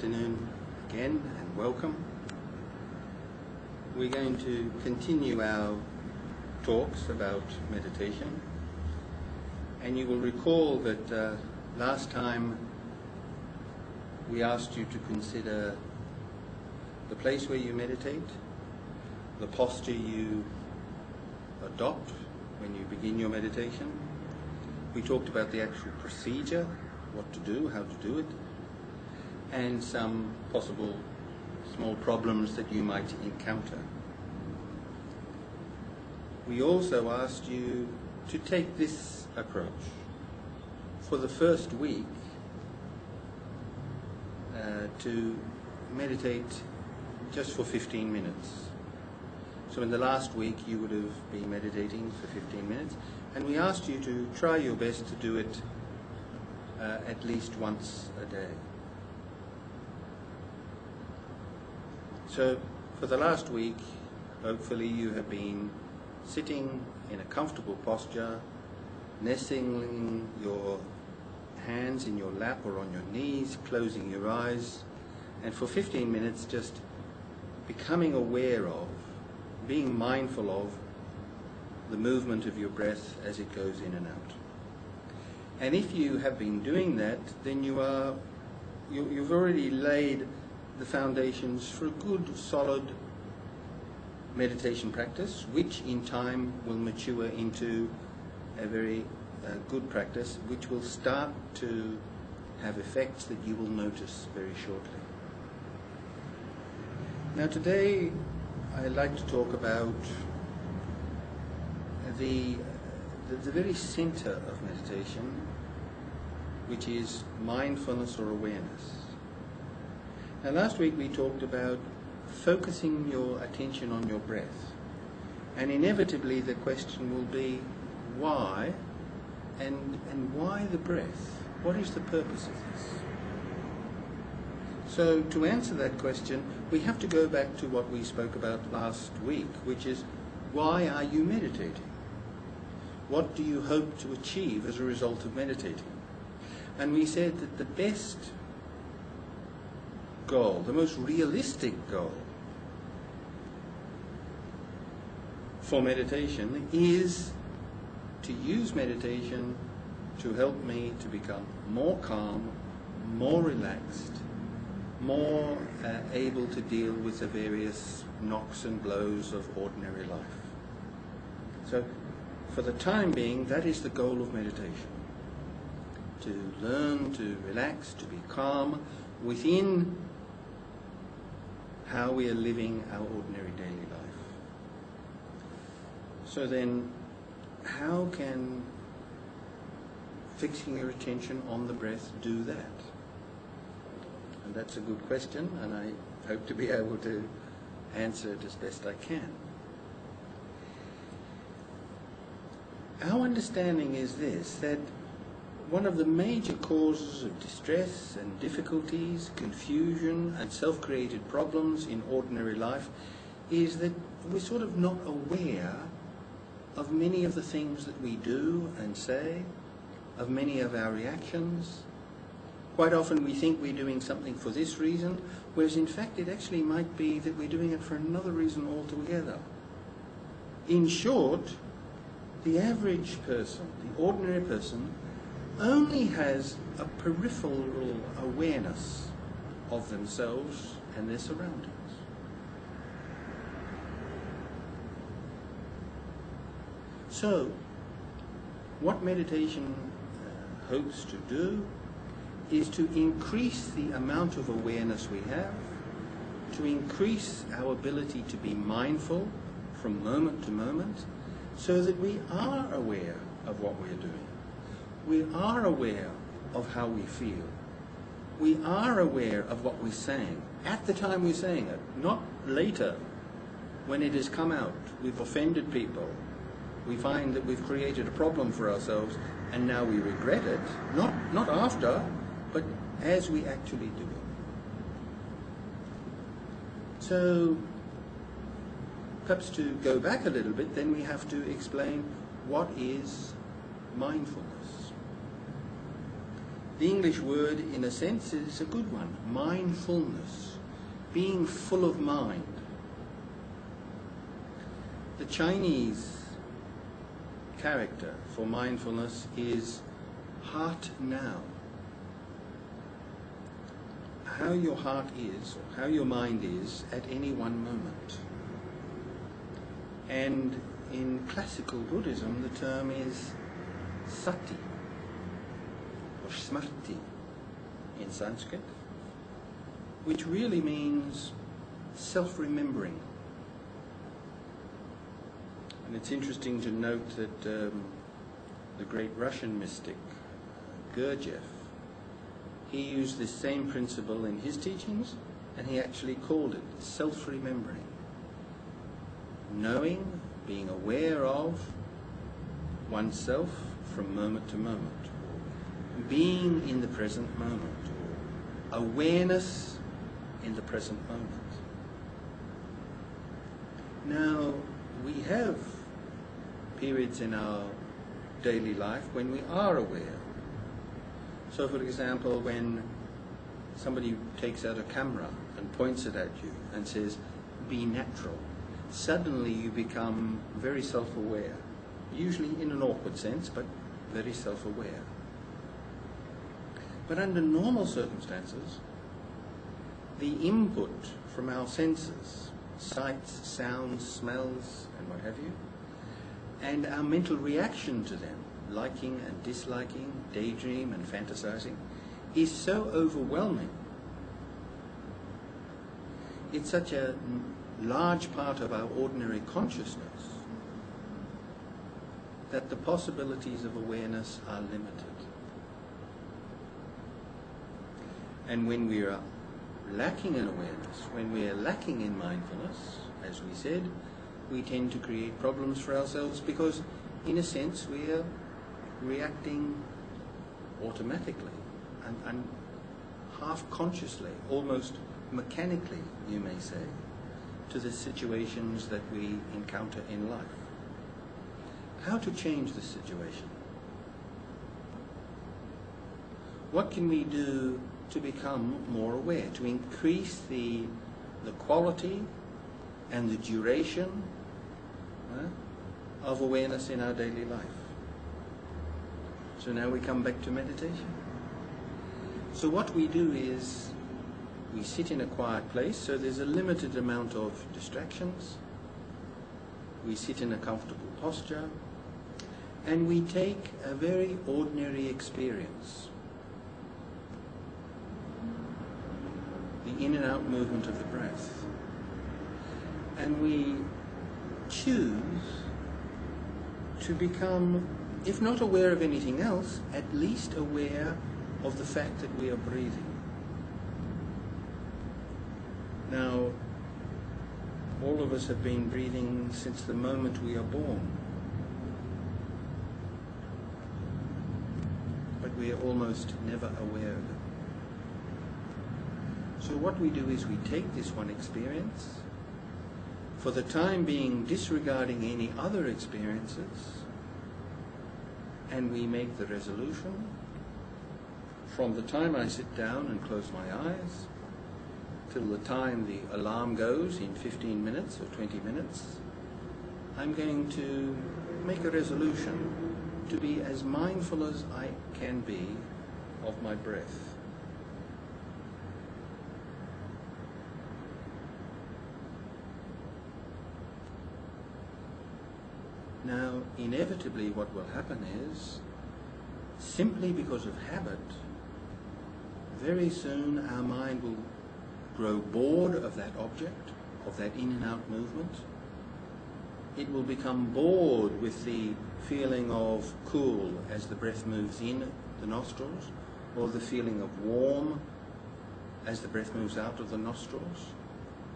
afternoon again and welcome. We're going to continue our talks about meditation, and you will recall that last time we asked you to consider the place where you meditate, the posture you adopt when you begin your meditation. We talked about the actual procedure, what to do, how to do it, and some possible small problems that you might encounter. We also asked you to take this approach. For the first week, to meditate just for 15 minutes. So in the last week you would have been meditating for 15 minutes, and we asked you to try your best to do it at least once a day. So for the last week, hopefully you have been sitting in a comfortable posture, nestling your hands in your lap or on your knees, closing your eyes, and for 15 minutes just becoming aware of, being mindful of the movement of your breath as it goes in and out. And if you have been doing that, then you've already laid the foundations for a good, solid meditation practice, which in time will mature into a very good practice, which will start to have effects that you will notice very shortly. Now today I'd like to talk about the very center of meditation, which is mindfulness or awareness. Now last week we talked about focusing your attention on your breath, and inevitably the question will be why, and why the breath? What is the purpose of this? So to answer that question, we have to go back to what we spoke about last week, which is, why are you meditating? What do you hope to achieve as a result of meditating? And we said that the best goal, the most realistic goal for meditation is to use meditation to help me to become more calm, more relaxed, more able to deal with the various knocks and blows of ordinary life. So for the time being, that is the goal of meditation. To learn to relax, to be calm within how we are living our ordinary daily life. So then, how can fixing your attention on the breath do that? And that's a good question, and I hope to be able to answer it as best I can. Our understanding is this, that one of the major causes of distress and difficulties, confusion and self-created problems in ordinary life is that we're sort of not aware of many of the things that we do and say, of many of our reactions. Quite often we think we're doing something for this reason, whereas in fact it actually might be that we're doing it for another reason altogether. In short, the average person, the ordinary person, only has a peripheral awareness of themselves and their surroundings. So, what meditation hopes to do is to increase the amount of awareness we have, to increase our ability to be mindful from moment to moment, so that we are aware of what we're doing. We are aware of how we feel. We are aware of what we're saying at the time we're saying it, not later when it has come out. We've offended people. We find that we've created a problem for ourselves and now we regret it, not after, but as we actually do it. So perhaps to go back a little bit, then we have to explain what is mindfulness. The English word, in a sense, is a good one. Mindfulness. Being full of mind. The Chinese character for mindfulness is heart now. How your heart is, or how your mind is, at any one moment. And in classical Buddhism, the term is sati, or smarti in Sanskrit, which really means self-remembering. And it's interesting to note that the great Russian mystic, Gurdjieff, he used this same principle in his teachings, and he actually called it self-remembering. Knowing, being aware of oneself from moment to moment. Being in the present moment. Awareness in the present moment. Now, we have periods in our daily life when we are aware. So, for example, when somebody takes out a camera and points it at you and says, be natural, suddenly you become very self-aware, usually in an awkward sense, but very self-aware. But under normal circumstances, the input from our senses, sights, sounds, smells, and what have you, and our mental reaction to them, liking and disliking, daydream and fantasizing, is so overwhelming. It's such a large part of our ordinary consciousness that the possibilities of awareness are limited. And when we are lacking in awareness, when we are lacking in mindfulness, as we said, we tend to create problems for ourselves because, in a sense, we are reacting automatically and half-consciously, almost mechanically, you may say, to the situations that we encounter in life. How to change this situation? What can we do to become more aware, to increase the quality and the duration of awareness in our daily life? So now we come back to meditation. So what we do is we sit in a quiet place, so there's a limited amount of distractions. We sit in a comfortable posture, and we take a very ordinary experience. The in and out movement of the breath. And we choose to become, if not aware of anything else, at least aware of the fact that we are breathing. Now, all of us have been breathing since the moment we are born. But we are almost never aware of it. So what we do is we take this one experience, for the time being disregarding any other experiences, and we make the resolution, from the time I sit down and close my eyes, till the time the alarm goes in 15 minutes or 20 minutes, I'm going to make a resolution to be as mindful as I can be of my breath. Now, inevitably what will happen is, simply because of habit, very soon our mind will grow bored of that object, of that in and out movement. It will become bored with the feeling of cool as the breath moves in the nostrils, or the feeling of warm as the breath moves out of the nostrils.